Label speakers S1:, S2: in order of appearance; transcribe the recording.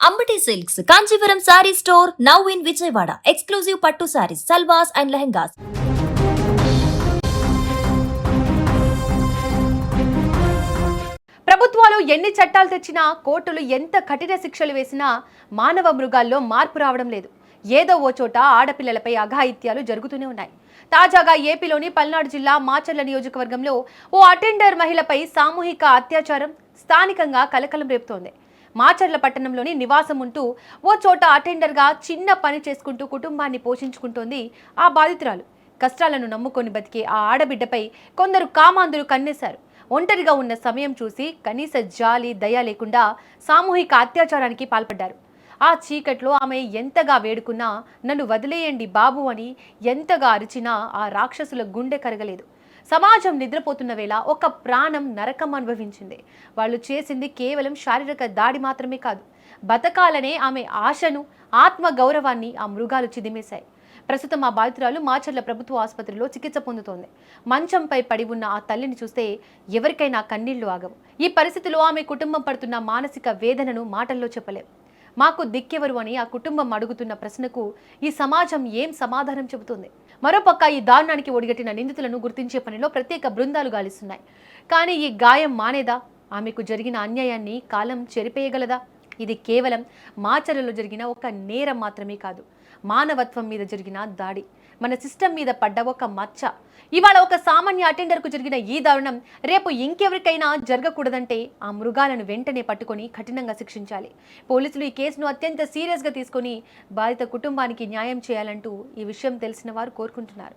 S1: Ambati silks Kanchipuram sorry store now in Vijayawada. Exclusive పట్టు saris, సల్వాస్ and lehengas.
S2: ప్రభుత్వాలు ఎన్ని చట్టాలు తెచ్చినా, కోర్టులు ఎంత కఠిన శిక్షలు వేసినా మానవ మృగాల్లో మార్పు రావడం లేదు. ఏదో ఓ చోట ఆడపిల్లలపై అఘాయిత్యాలు జరుగుతూనే ఉన్నాయి. తాజాగా ఏపీలోని పల్నాడు జిల్లా మాచర్ల నియోజకవర్గంలో ఓ అటెండర్ మహిళపై సామూహిక అత్యాచారం స్థానికంగా కలకలం రేపుతోంది. మాచర్ల పట్టణంలోని నివాసం ఉంటూ ఓ చోట అటెండర్గా చిన్న పని చేసుకుంటూ కుటుంబాన్ని పోషించుకుంటోంది ఆ బాధితురాలు. కష్టాలను నమ్ముకొని బతికే ఆ ఆడబిడ్డపై కొందరు కామాంధులు కన్నేశారు. ఒంటరిగా ఉన్న సమయం చూసి కనీస జాలి దయ లేకుండా సామూహిక అత్యాచారానికి పాల్పడ్డారు. ఆ చీకట్లో ఆమె ఎంతగా వేడుకున్నా, నన్ను వదిలేయండి బాబు అని ఎంతగా అరిచినా ఆ రాక్షసుల గుండె కరగలేదు. సమాజం నిద్రపోతున్న వేళ ఒక ప్రాణం నరకం అనుభవించింది. వాళ్ళు చేసింది కేవలం శారీరక దాడి మాత్రమే కాదు, బతకాలనే ఆమె ఆశను, ఆత్మ గౌరవాన్ని ఆ మృగాలు చిదిమేశాయి. ప్రస్తుతం ఆ బాధితురాలు మాచర్ల ప్రభుత్వ ఆసుపత్రిలో చికిత్స పొందుతోంది. మంచంపై పడి ఉన్న ఆ తల్లిని చూస్తే ఎవరికైనా కన్నీళ్లు ఆగవు. ఈ పరిస్థితిలో ఆమె కుటుంబం పడుతున్న మానసిక వేదనను మాటల్లో చెప్పలేం. మాకు దిక్కెవరు అని ఆ కుటుంబం అడుగుతున్న ప్రశ్నకు ఈ సమాజం ఏం సమాధానం చెబుతుంది? మరోపక్క ఈ దారుణానికి ఒడిగట్టిన నిందితులను గుర్తించే పనిలో ప్రత్యేక బృందాలు గాలిస్తున్నాయి. కానీ ఈ గాయం మానేదా? ఆమెకు జరిగిన అన్యాయాన్ని కాలం చెరిపేయగలదా? ఇది కేవలం మాచర్లలో జరిగిన ఒక నేరం మాత్రమే కాదు, మానవత్వం మీద జరిగిన దాడి, మన సిస్టమ్ మీద పడ్డ ఒక మచ్చ. ఇవాళ ఒక సామాన్య అటెండర్కు జరిగిన ఈ దారుణం రేపు ఇంకెవరికైనా జరగకూడదంటే ఆ మృగాలను వెంటనే పట్టుకొని కఠినంగా శిక్షించాలి. పోలీసులు ఈ కేసును అత్యంత సీరియస్గా తీసుకొని బాధిత కుటుంబానికి న్యాయం చేయాలంటూ ఈ విషయం తెలిసిన వారు కోరుకుంటున్నారు.